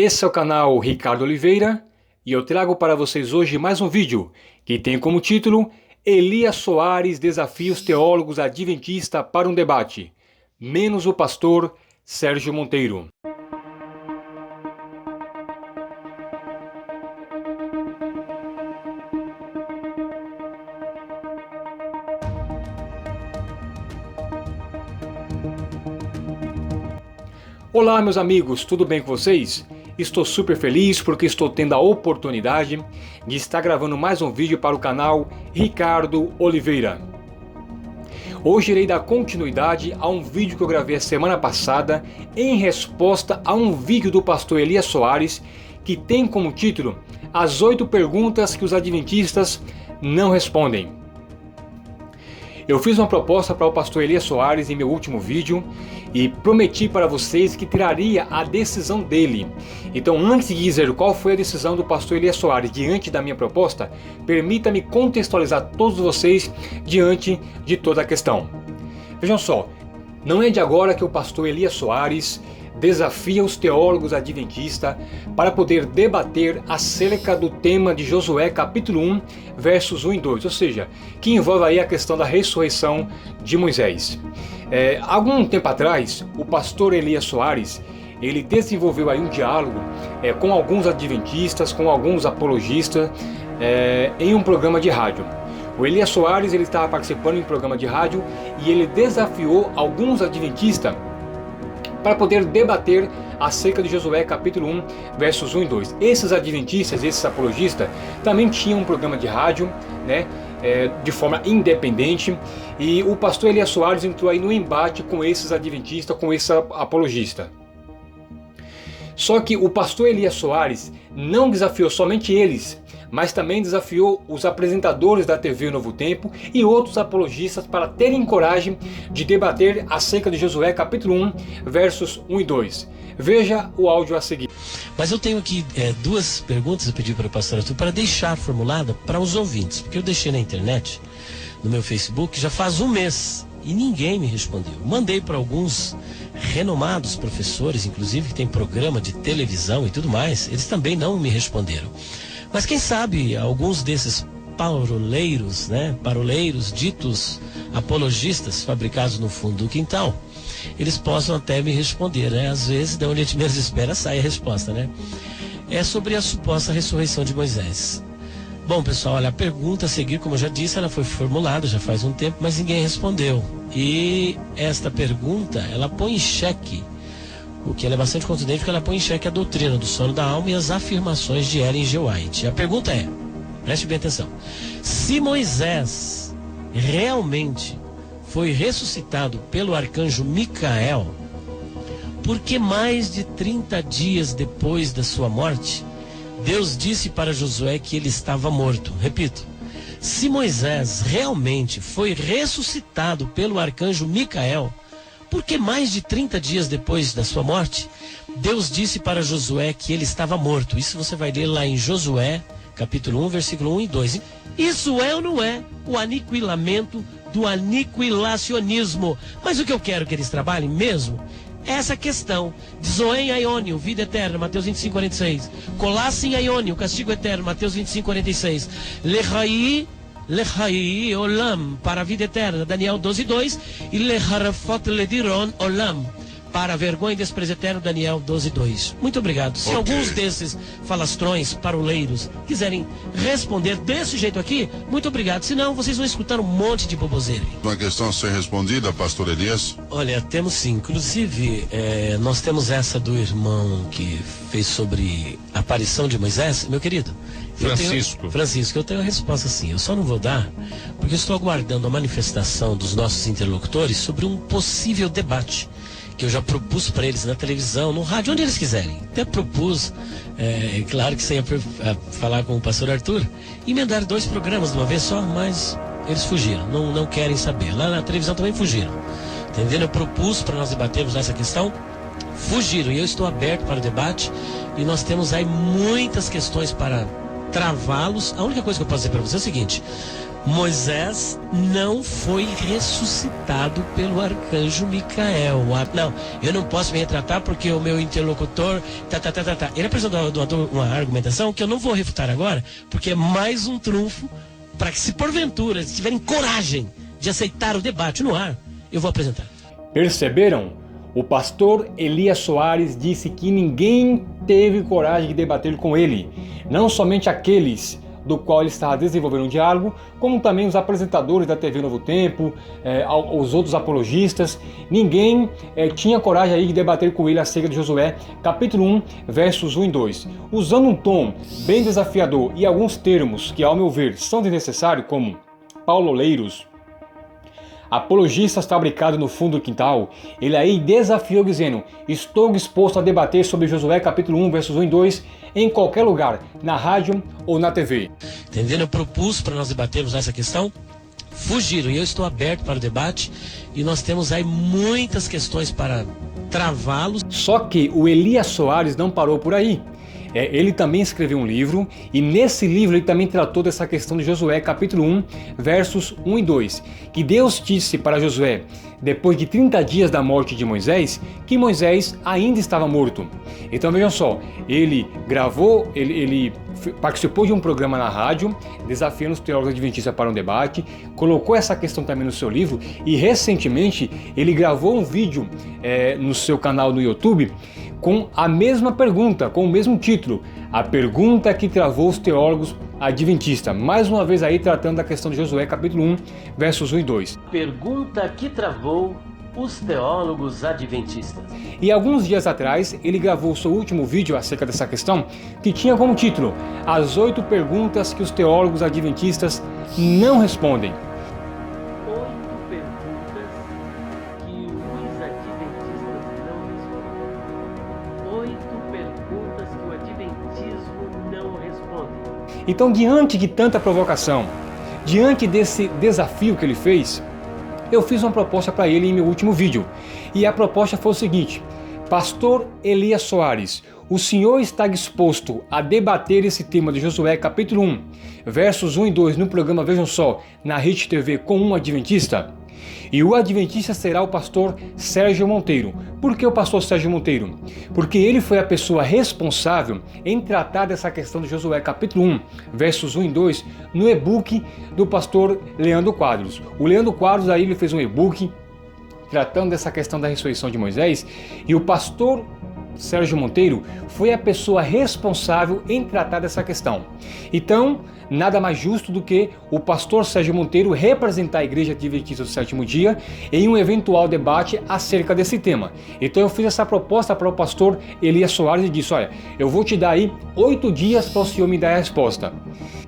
Esse é o canal Ricardo Oliveira e eu trago para vocês hoje mais um vídeo que tem como título Elias Soares desafia os teólogos adventistas para um debate, menos o pastor Sérgio Monteiro. Olá meus amigos, tudo bem com vocês? Estou super feliz porque estou tendo a oportunidade de estar gravando mais um vídeo para o canal Ricardo Oliveira. Hoje irei dar continuidade a um vídeo que eu gravei a semana passada em resposta a um vídeo do pastor Elias Soares que tem como título As 8 perguntas que os adventistas não respondem. Eu fiz uma proposta para o pastor Elias Soares em meu último vídeo e prometi para vocês que traria a decisão dele. Então, antes de dizer qual foi a decisão do pastor Elias Soares diante da minha proposta, permita-me contextualizar todos vocês diante de toda a questão. Vejam só, não é de agora que o pastor Elias Soares desafia os teólogos adventistas para poder debater acerca do tema de Josué capítulo 1, versos 1 e 2, ou seja, que envolve aí a questão da ressurreição de Moisés. Algum tempo atrás, o pastor Elias Soares, ele desenvolveu aí um diálogo com alguns adventistas, com alguns apologistas, em um programa de rádio. O Elias Soares ele estava participando em um programa de rádio e ele desafiou alguns adventistas para poder debater acerca de Josué capítulo 1, versos 1 e 2. Esses adventistas, esses apologistas, também tinham um programa de rádio, de forma independente, e o pastor Elias Soares entrou aí no embate com esses adventistas, com esse apologista. Só que o pastor Elias Soares não desafiou somente eles, mas também desafiou os apresentadores da TV Novo Tempo e outros apologistas para terem coragem de debater acerca de Josué capítulo 1, versos 1 e 2. Veja o áudio a seguir. Mas eu tenho aqui duas perguntas a pedir para o pastor Arthur para deixar formulada para os ouvintes, porque eu deixei na internet, no meu Facebook, já faz um mês e ninguém me respondeu. Mandei para alguns renomados professores, inclusive que tem programa de televisão e tudo mais, eles também não me responderam. Mas quem sabe alguns desses paroleiros, ditos apologistas, fabricados no fundo do quintal, eles possam até me responder, Às vezes, de onde a gente menos espera, sai a resposta, É sobre a suposta ressurreição de Moisés. Bom, pessoal, olha, a pergunta a seguir, como eu já disse, ela foi formulada já faz um tempo, mas ninguém respondeu. E esta pergunta, ela põe em xeque, o que ela é bastante contundente, porque ela põe em xeque a doutrina do sono da alma e as afirmações de Ellen G. White. A pergunta é, preste bem atenção, se Moisés realmente foi ressuscitado pelo arcanjo Micael, por que mais de 30 dias depois da sua morte, Deus disse para Josué que ele estava morto? Repito, se Moisés realmente foi ressuscitado pelo arcanjo Micael, porque mais de 30 dias depois da sua morte, Deus disse para Josué que ele estava morto. Isso você vai ler lá em Josué, capítulo 1, versículo 1 e 2. Isso é ou não é o aniquilamento do aniquilacionismo? Mas o que eu quero que eles trabalhem mesmo é essa questão de Zoen Aiônio, vida eterna, Mateus 25, 46. Colassim Aiônio, castigo eterno, Mateus 25, 46. Lechai Olam, para a vida eterna, Daniel 12, 2, e Lecharafot Lediron Olam, para a vergonha e desprezo eterno, Daniel 12, 2. Muito obrigado. Se alguns desses falastrões, paroleiros, quiserem responder desse jeito aqui, muito obrigado. Senão, vocês vão escutar um monte de boboseira. Uma questão a ser respondida, pastor Elias? Olha, temos sim. Inclusive, nós temos essa do irmão que fez sobre a aparição de Moisés. Meu querido, Francisco, eu tenho a resposta sim. Eu só não vou dar porque eu estou aguardando a manifestação dos nossos interlocutores sobre um possível debate que eu já propus para eles na televisão, no rádio, onde eles quiserem. Até propus, claro que sem falar com o pastor Arthur, emendar 2 programas de uma vez só, mas eles fugiram, não querem saber. Lá na televisão também fugiram. Entendendo? Eu propus para nós debatermos essa questão, fugiram. E eu estou aberto para o debate e nós temos aí muitas questões para travá-los. A única coisa que eu posso dizer para você é o seguinte: Moisés não foi ressuscitado pelo arcanjo Micael. Não, eu não posso me retratar porque o meu interlocutor... Ele apresentou uma argumentação que eu não vou refutar agora, porque é mais um trunfo para que, se porventura eles tiverem coragem de aceitar o debate no ar, eu vou apresentar. Perceberam? O pastor Elias Soares disse que ninguém teve coragem de debater com ele. Não somente aqueles do qual ele estava desenvolvendo um diálogo, como também os apresentadores da TV Novo Tempo, os outros apologistas. Ninguém tinha coragem aí de debater com ele acerca de Josué, capítulo 1, versos 1 e 2. Usando um tom bem desafiador e alguns termos que, ao meu ver, são desnecessários, como pauloleiros, apologistas fabricados no fundo do quintal, ele aí desafiou dizendo: estou disposto a debater sobre Josué capítulo 1, versos 1 e 2 em qualquer lugar, na rádio ou na TV. Entendendo? Eu propus para nós debatermos essa questão, fugiram, e eu estou aberto para o debate, e nós temos aí muitas questões para travá-los. Só que o Elias Soares não parou por aí. Ele também escreveu um livro, e nesse livro ele também tratou dessa questão de Josué capítulo 1, versos 1 e 2, que Deus disse para Josué, depois de 30 dias da morte de Moisés, que Moisés ainda estava morto. Então vejam só, ele participou de um programa na rádio, desafiando os teólogos adventistas para um debate, colocou essa questão também no seu livro, e recentemente ele gravou um vídeo no seu canal no YouTube, com a mesma pergunta, com o mesmo título, a pergunta que travou os teólogos adventistas. Mais uma vez aí tratando da questão de Josué capítulo 1, versos 1 e 2. Pergunta que travou os teólogos adventistas. E alguns dias atrás ele gravou seu último vídeo acerca dessa questão, que tinha como título As 8 perguntas que os teólogos adventistas não respondem. Então, diante de tanta provocação, diante desse desafio que ele fez, eu fiz uma proposta para ele em meu último vídeo. E a proposta foi o seguinte: Pastor Elias Soares, o senhor está disposto a debater esse tema de Josué capítulo 1, versos 1 e 2 no programa Vejam Só, na Rede TV com um adventista? E o adventista será o pastor Sérgio Monteiro. Por que o pastor Sérgio Monteiro? Porque ele foi a pessoa responsável em tratar dessa questão de Josué capítulo 1, versos 1 e 2, no e-book do pastor Leandro Quadros. O Leandro Quadros aí ele fez um e-book tratando dessa questão da ressurreição de Moisés, e o pastor Sérgio Monteiro foi a pessoa responsável em tratar dessa questão. Então, nada mais justo do que o pastor Sérgio Monteiro representar a Igreja Adventista do Sétimo Dia em um eventual debate acerca desse tema. Então eu fiz essa proposta para o pastor Elias Soares e disse: olha, eu vou te dar aí 8 dias para o senhor me dar a resposta.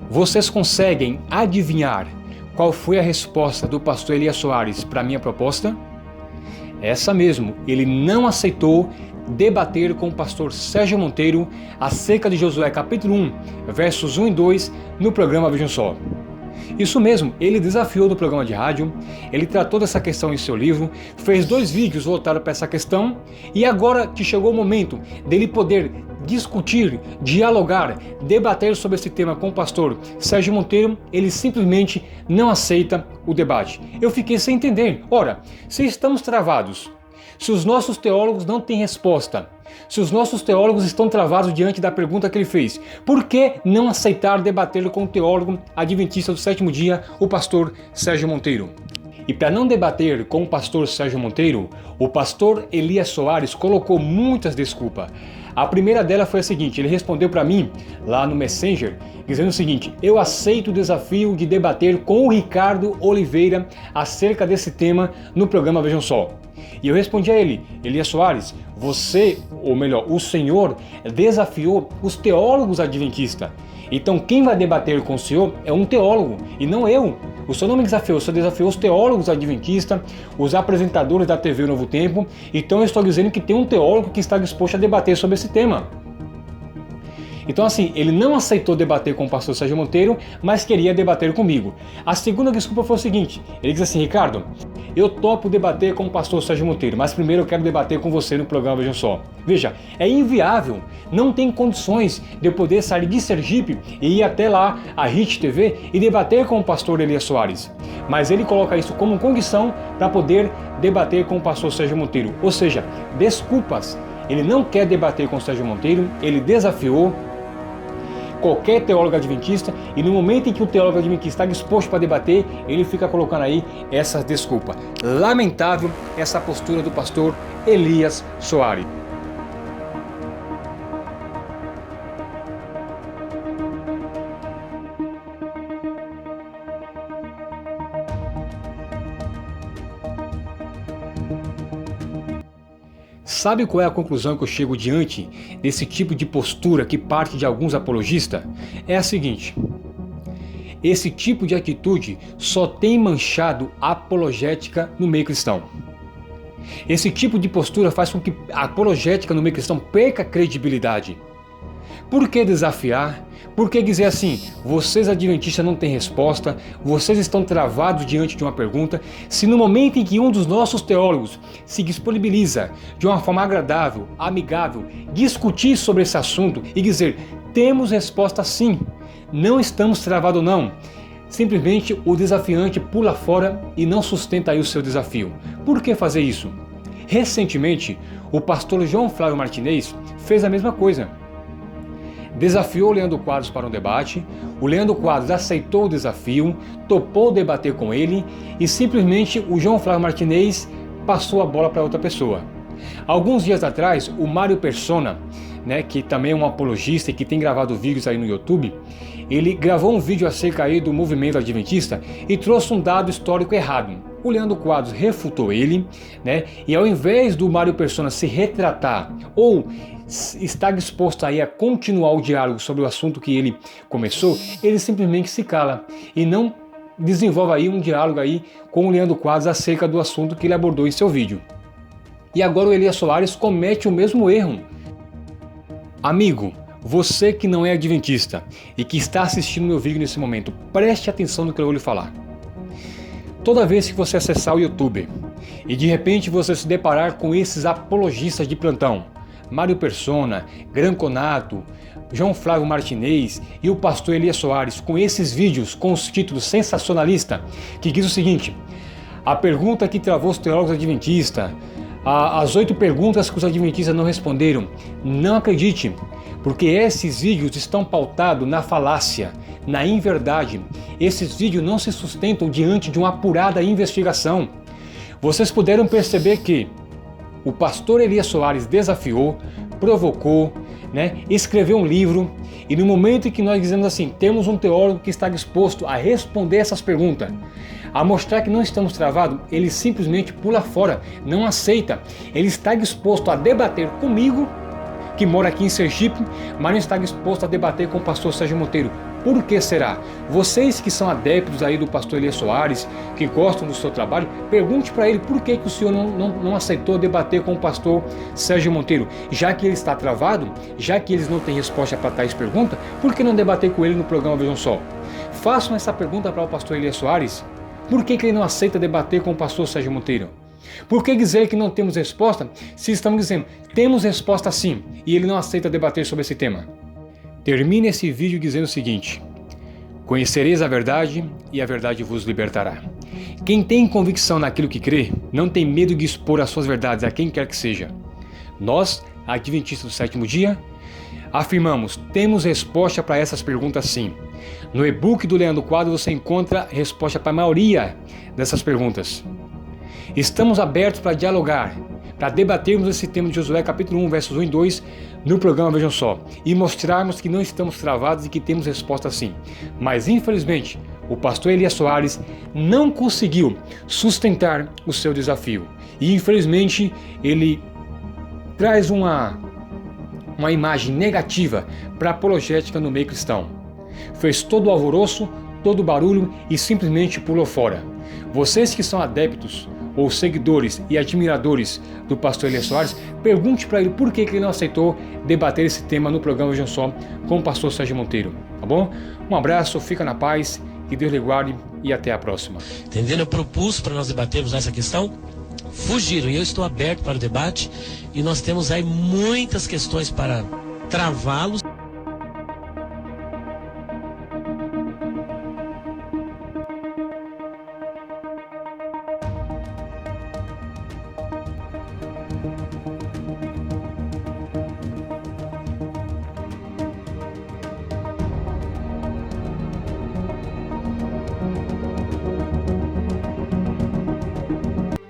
Vocês conseguem adivinhar qual foi a resposta do pastor Elias Soares para a minha proposta? Essa mesmo, ele não aceitou debater com o pastor Sérgio Monteiro acerca de Josué capítulo 1, versos 1 e 2 no programa Vejam Só. Isso mesmo, ele desafiou no programa de rádio, ele tratou dessa questão em seu livro, fez 2 vídeos voltados para essa questão, e agora que chegou o momento dele poder discutir, dialogar, debater sobre esse tema com o pastor Sérgio Monteiro, ele simplesmente não aceita o debate. Eu fiquei sem entender. Ora, se estamos travados, se os nossos teólogos não têm resposta, se os nossos teólogos estão travados diante da pergunta que ele fez, por que não aceitar debater com o teólogo adventista do sétimo dia, o pastor Sérgio Monteiro? E para não debater com o pastor Sérgio Monteiro, o pastor Elias Soares colocou muitas desculpas. A primeira dela foi a seguinte: ele respondeu para mim lá no Messenger, dizendo o seguinte: eu aceito o desafio de debater com o Ricardo Oliveira acerca desse tema no programa Vejam Só. E eu respondi a ele: Elias Soares, você, ou melhor, o senhor desafiou os teólogos adventistas. Então quem vai debater com o senhor é um teólogo e não eu. O senhor não me desafiou, o senhor desafiou os teólogos adventistas, os apresentadores da TV Novo Tempo. Então eu estou dizendo que tem um teólogo que está disposto a debater sobre esse tema. Então assim, ele não aceitou debater com o pastor Sérgio Monteiro, mas queria debater comigo. A segunda desculpa foi o seguinte, ele disse assim: Ricardo, eu topo debater com o pastor Sérgio Monteiro, mas primeiro eu quero debater com você no programa Vejam Só. Veja, é inviável, não tem condições de eu poder sair de Sergipe e ir até lá, a Hit TV, e debater com o pastor Elias Soares. Mas ele coloca isso como condição para poder debater com o pastor Sérgio Monteiro. Ou seja, desculpas. Ele não quer debater com o Sérgio Monteiro, ele desafiou qualquer teólogo adventista, e no momento em que o teólogo adventista está disposto para debater, ele fica colocando aí essas desculpas. Lamentável essa postura do pastor Elias Soares. Sabe qual é a conclusão que eu chego diante desse tipo de postura que parte de alguns apologistas? É a seguinte: esse tipo de atitude só tem manchado a apologética no meio cristão. Esse tipo de postura faz com que a apologética no meio cristão perca credibilidade. Por que desafiar? Por que dizer assim, vocês adventistas não têm resposta, vocês estão travados diante de uma pergunta, se no momento em que um dos nossos teólogos se disponibiliza de uma forma agradável, amigável, discutir sobre esse assunto e dizer, temos resposta sim, não estamos travados não, simplesmente o desafiante pula fora e não sustenta aí o seu desafio. Por que fazer isso? Recentemente, o pastor João Flávio Martinez fez a mesma coisa. Desafiou o Leandro Quadros para um debate, o Leandro Quadros aceitou o desafio, topou debater com ele e simplesmente o João Flávio Martinez passou a bola para outra pessoa. Alguns dias atrás, o Mário Persona, que também é um apologista e que tem gravado vídeos aí no YouTube, ele gravou um vídeo acerca aí do movimento adventista e trouxe um dado histórico errado. O Leandro Quadros refutou ele, e ao invés do Mário Persona se retratar ou está disposto aí a continuar o diálogo sobre o assunto que ele começou, ele simplesmente se cala e não desenvolve aí um diálogo aí com o Leandro Quadros acerca do assunto que ele abordou em seu vídeo. E agora o Elias Soares comete o mesmo erro. Amigo, você que não é adventista e que está assistindo meu vídeo nesse momento, preste atenção no que eu vou lhe falar. Toda vez que você acessar o YouTube e de repente você se deparar com esses apologistas de plantão, Mário Persona, Granconato, João Flávio Martinez e o pastor Elias Soares, com esses vídeos com os títulos sensacionalistas, que diz o seguinte: a pergunta que travou os teólogos adventistas, as 8 perguntas que os adventistas não responderam, não acredite, porque esses vídeos estão pautados na falácia, na inverdade. Esses vídeos não se sustentam diante de uma apurada investigação. Vocês puderam perceber que o pastor Elias Soares desafiou, provocou, escreveu um livro, e no momento em que nós dizemos assim, temos um teólogo que está disposto a responder essas perguntas, a mostrar que não estamos travados, ele simplesmente pula fora, não aceita. Ele está disposto a debater comigo, que mora aqui em Sergipe, mas não está disposto a debater com o pastor Sérgio Monteiro. Por que será? Vocês que são adeptos aí do pastor Elias Soares, que gostam do seu trabalho, pergunte para ele por que o senhor não aceitou debater com o pastor Sérgio Monteiro. Já que ele está travado, já que eles não têm resposta para tais perguntas, por que não debater com ele no programa Vejam Só? Façam essa pergunta para o pastor Elias Soares. Por que ele não aceita debater com o pastor Sérgio Monteiro? Por que dizer que não temos resposta se estamos dizendo temos resposta sim e ele não aceita debater sobre esse tema? Termine esse vídeo dizendo o seguinte: conhecereis a verdade e a verdade vos libertará. Quem tem convicção naquilo que crê, não tem medo de expor as suas verdades a quem quer que seja. Nós, adventistas do sétimo dia, afirmamos, temos resposta para essas perguntas sim. No e-book do Leandro Quadros você encontra resposta para a maioria dessas perguntas. Estamos abertos para dialogar, para debatermos esse tema de Josué capítulo 1, versos 1 e 2 no programa Vejam Só, e mostrarmos que não estamos travados e que temos resposta sim. Mas infelizmente, o pastor Elias Soares não conseguiu sustentar o seu desafio. E infelizmente ele traz uma imagem negativa para a apologética no meio cristão. Fez todo o alvoroço, todo o barulho e simplesmente pulou fora. Vocês que são adeptos ou seguidores e admiradores do pastor Elias Soares, pergunte para ele por que ele não aceitou debater esse tema no programa Vejam Só com o pastor Sérgio Monteiro, tá bom? Um abraço, fica na paz, que Deus lhe guarde e até a próxima. Entendendo? Eu propus para nós debatermos essa questão, fugiram, e eu estou aberto para o debate, e nós temos aí muitas questões para travá-los.